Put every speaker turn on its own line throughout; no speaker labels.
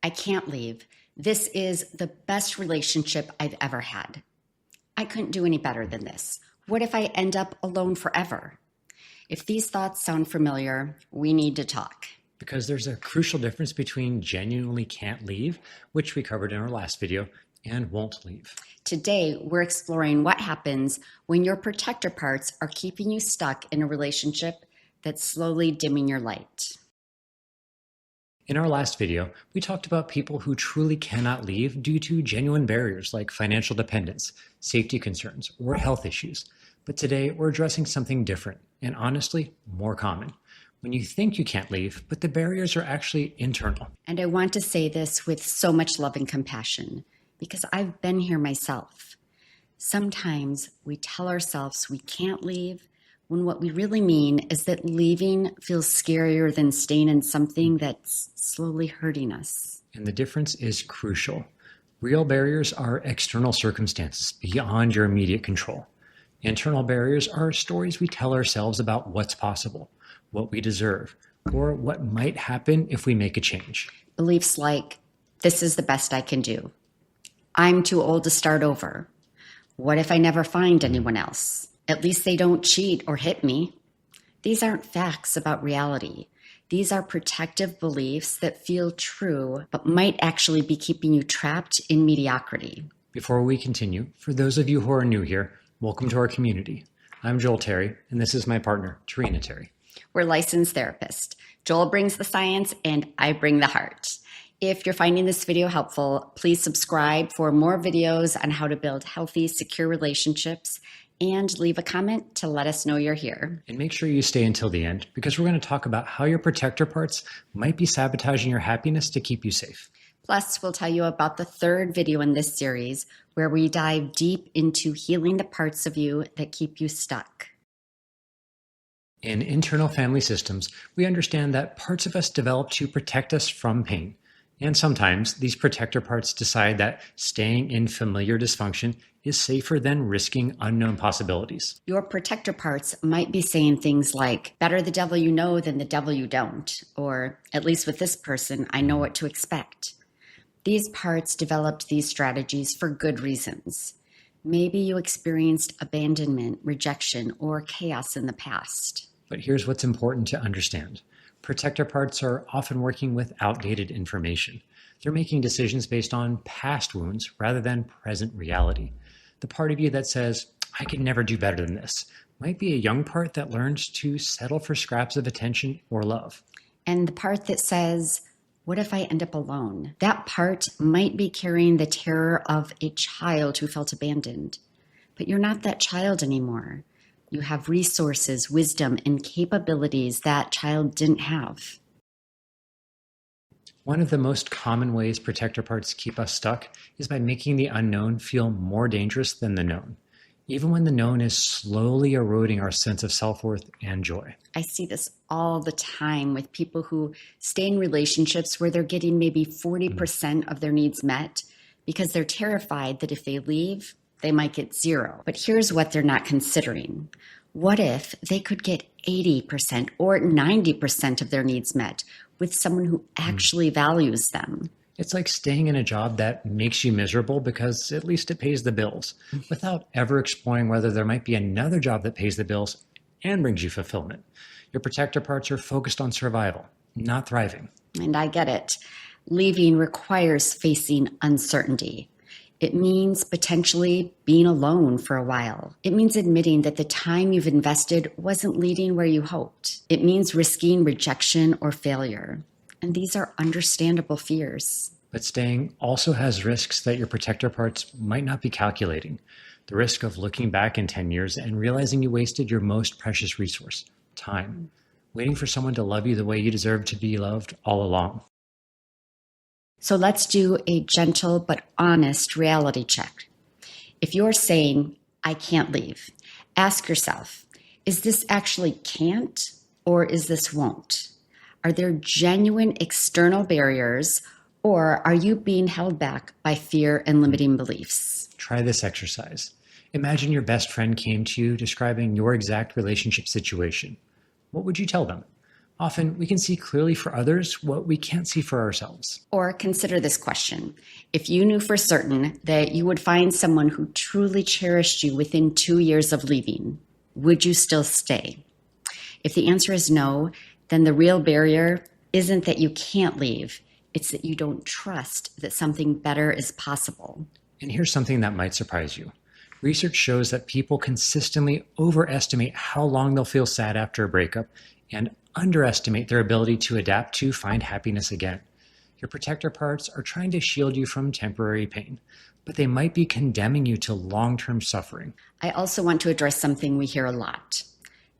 I can't leave. This is the best relationship I've ever had. I couldn't do any better than this. What if I end up alone forever? If these thoughts sound familiar, we need to talk.
Because there's a crucial difference between genuinely can't leave, which we covered in our last video, and won't leave.
Today, we're exploring what happens when your protector parts are keeping you stuck in a relationship that's slowly dimming your light.
In our last video, we talked about people who truly cannot leave due to genuine barriers like financial dependence, safety concerns, or health issues. But today, we're addressing something different and honestly, more common. When you think you can't leave, but the barriers are actually internal.
And I want to say this with so much love and compassion, because I've been here myself. Sometimes we tell ourselves we can't leave when what we really mean is that leaving feels scarier than staying in something that's slowly hurting us.
And the difference is crucial. Real barriers are external circumstances beyond your immediate control. Internal barriers are stories we tell ourselves about what's possible, what we deserve, or what might happen if we make a change.
Beliefs like, this is the best I can do. I'm too old to start over. What if I never find anyone else? At least they don't cheat or hit me. These aren't facts about reality. These are protective beliefs that feel true, but might actually be keeping you trapped in mediocrity.
Before we continue, for those of you who are new here, welcome to our community. I'm Joel Terry, and this is my partner, Tehrina Terry.
We're licensed therapists. Joel brings the science, and I bring the heart. If you're finding this video helpful, please subscribe for more videos on how to build healthy, secure relationships, and leave a comment to let us know you're here.
And make sure you stay until the end, because we're going to talk about how your protector parts might be sabotaging your happiness to keep you safe.
Plus, we'll tell you about the third video in this series, where we dive deep into healing the parts of you that keep you stuck.
In internal family systems, we understand that parts of us develop to protect us from pain. And sometimes these protector parts decide that staying in familiar dysfunction is safer than risking unknown possibilities.
Your protector parts might be saying things like, better the devil you know than the devil you don't, or at least with this person, I know what to expect. These parts developed these strategies for good reasons. Maybe you experienced abandonment, rejection, or chaos in the past.
But here's what's important to understand. Protector parts are often working with outdated information. They're making decisions based on past wounds rather than present reality. The part of you that says, I could never do better than this, might be a young part that learns to settle for scraps of attention or love.
And the part that says, what if I end up alone? That part might be carrying the terror of a child who felt abandoned. But you're not that child anymore. You have resources, wisdom, and capabilities that child didn't have.
One of the most common ways protector parts keep us stuck is by making the unknown feel more dangerous than the known, even when the known is slowly eroding our sense of self-worth and joy.
I see this all the time with people who stay in relationships where they're getting maybe 40% of their needs met because they're terrified that if they leave, they might get 0. But here's what they're not considering. What if they could get 80% or 90% of their needs met with someone who actually values them?
It's like staying in a job that makes you miserable because at least it pays the bills, without ever exploring whether there might be another job that pays the bills and brings you fulfillment. Your protector parts are focused on survival, not thriving.
And I get it. Leaving requires facing uncertainty. It means potentially being alone for a while. It means admitting that the time you've invested wasn't leading where you hoped. It means risking rejection or failure. And these are understandable fears.
But staying also has risks that your protector parts might not be calculating. The risk of looking back in 10 years and realizing you wasted your most precious resource, time, waiting for someone to love you the way you deserve to be loved all along.
So let's do a gentle but honest reality check. If you're saying, I can't leave, ask yourself, is this actually can't or is this won't? Are there genuine external barriers or are you being held back by fear and limiting beliefs?
Try this exercise. Imagine your best friend came to you describing your exact relationship situation. What would you tell them? Often, we can see clearly for others what we can't see for ourselves.
Or consider this question. If you knew for certain that you would find someone who truly cherished you within 2 years of leaving, would you still stay? If the answer is no, then the real barrier isn't that you can't leave. It's that you don't trust that something better is possible.
And here's something that might surprise you. Research shows that people consistently overestimate how long they'll feel sad after a breakup and underestimate their ability to adapt to find happiness again. Your protector parts are trying to shield you from temporary pain, but they might be condemning you to long-term suffering.
I also want to address something we hear a lot.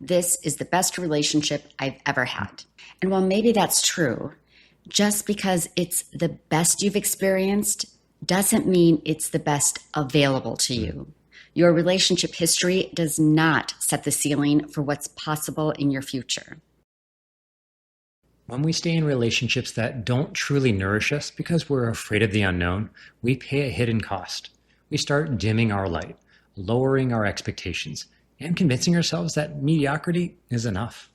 This is the best relationship I've ever had. And while maybe that's true, just because it's the best you've experienced doesn't mean it's the best available to you. Your relationship history does not set the ceiling for what's possible in your future.
When we stay in relationships that don't truly nourish us because we're afraid of the unknown, we pay a hidden cost. We start dimming our light, lowering our expectations, and convincing ourselves that mediocrity is enough.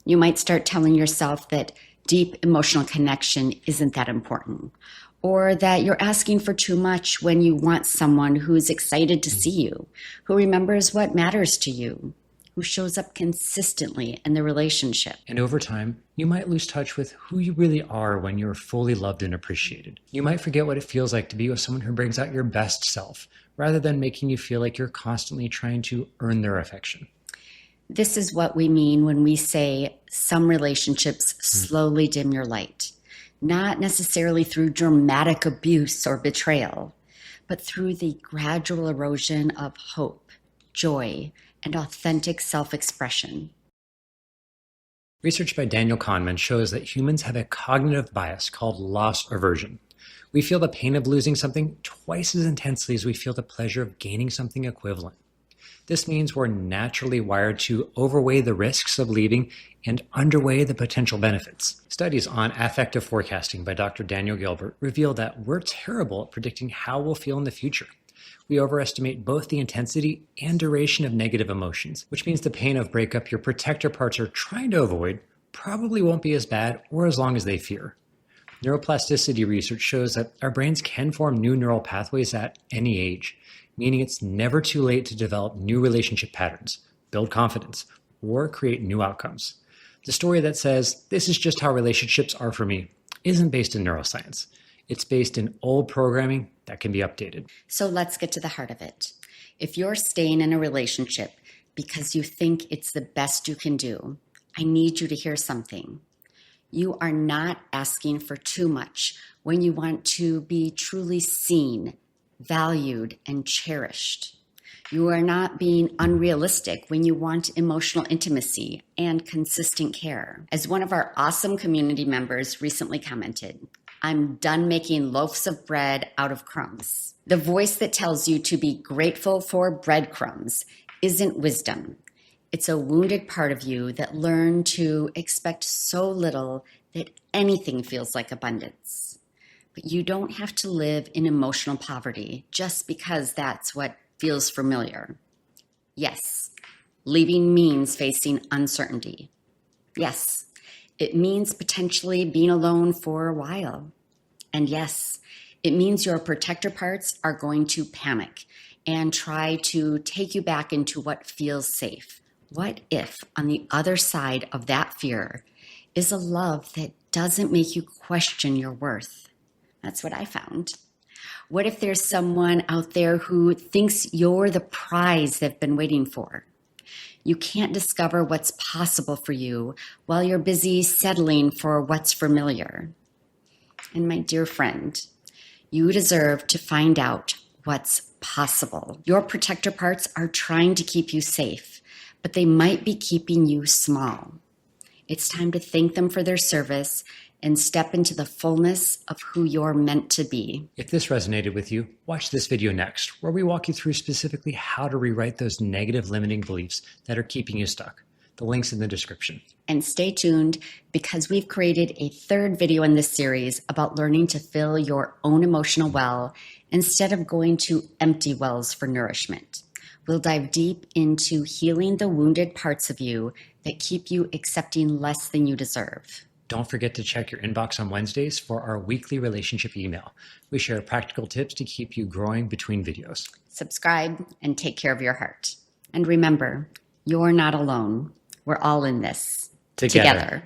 You might start telling yourself that deep emotional connection isn't that important, or that you're asking for too much when you want someone who's excited to see you, who remembers what matters to you, who shows up consistently in the relationship.
And over time, you might lose touch with who you really are when you're fully loved and appreciated. You might forget what it feels like to be with someone who brings out your best self, rather than making you feel like you're constantly trying to earn their affection.
This is what we mean when we say some relationships slowly dim your light. Not necessarily through dramatic abuse or betrayal, but through the gradual erosion of hope, joy, and authentic self-expression.
Research by Daniel Kahneman shows that humans have a cognitive bias called loss aversion. We feel the pain of losing something twice as intensely as we feel the pleasure of gaining something equivalent. This means we're naturally wired to overweigh the risks of leaving and underweigh the potential benefits. Studies on affective forecasting by Dr. Daniel Gilbert reveal that we're terrible at predicting how we'll feel in the future. We overestimate both the intensity and duration of negative emotions, which means the pain of breakup your protector parts are trying to avoid probably won't be as bad or as long as they fear. Neuroplasticity research shows that our brains can form new neural pathways at any age, meaning it's never too late to develop new relationship patterns, build confidence, or create new outcomes. The story that says, this is just how relationships are for me, isn't based in neuroscience. It's based in old programming that can be updated.
So let's get to the heart of it. If you're staying in a relationship because you think it's the best you can do, I need you to hear something. You are not asking for too much when you want to be truly seen, valued, and cherished. You are not being unrealistic when you want emotional intimacy and consistent care. As one of our awesome community members recently commented, I'm done making loaves of bread out of crumbs. The voice that tells you to be grateful for breadcrumbs isn't wisdom. It's a wounded part of you that learned to expect so little that anything feels like abundance. But you don't have to live in emotional poverty just because that's what feels familiar. Yes, leaving means facing uncertainty. Yes, it means potentially being alone for a while. And yes, it means your protector parts are going to panic and try to take you back into what feels safe. What if on the other side of that fear is a love that doesn't make you question your worth? That's what I found. What if there's someone out there who thinks you're the prize they've been waiting for? You can't discover what's possible for you while you're busy settling for what's familiar. And my dear friend, you deserve to find out what's possible. Your protector parts are trying to keep you safe, but they might be keeping you small. It's time to thank them for their service and step into the fullness of who you're meant to be.
If this resonated with you, watch this video next, where we walk you through specifically how to rewrite those negative limiting beliefs that are keeping you stuck. The link's in the description.
And stay tuned because we've created a third video in this series about learning to fill your own emotional well instead of going to empty wells for nourishment. We'll dive deep into healing the wounded parts of you that keep you accepting less than you deserve.
Don't forget to check your inbox on Wednesdays for our weekly relationship email. We share practical tips to keep you growing between videos.
Subscribe and take care of your heart. And remember, you're not alone. We're all in this together.